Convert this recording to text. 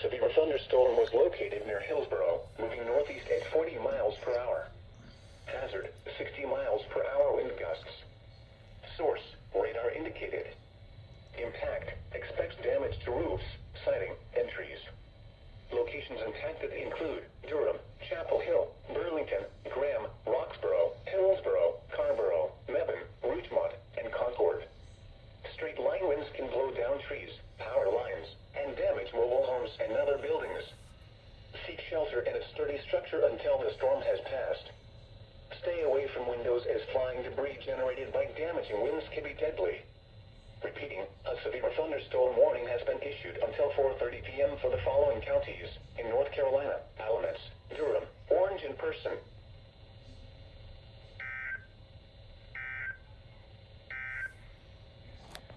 severe thunderstorm was located near Hillsborough, moving northeast at 40 miles per hour. Hazard, 60 miles per hour wind gusts. Source, radar indicated. Impact, expects damage to roofs, siding, and trees. Locations impacted include Durham, Chapel Hill, Burlington, Graham, Roxboro, Hillsborough, Carrboro, Mebane, Rougemont, and Concord. Straight line winds can blow down trees, power lines, and damage mobile homes and other buildings. Seek shelter in a sturdy structure until the storm has passed. Stay away from windows as flying debris generated by damaging winds can be deadly. Repeating, a severe thunderstorm warning has been issued until 4:30 p.m. for the following counties in North Carolina: Alamance, Durham, orange in person,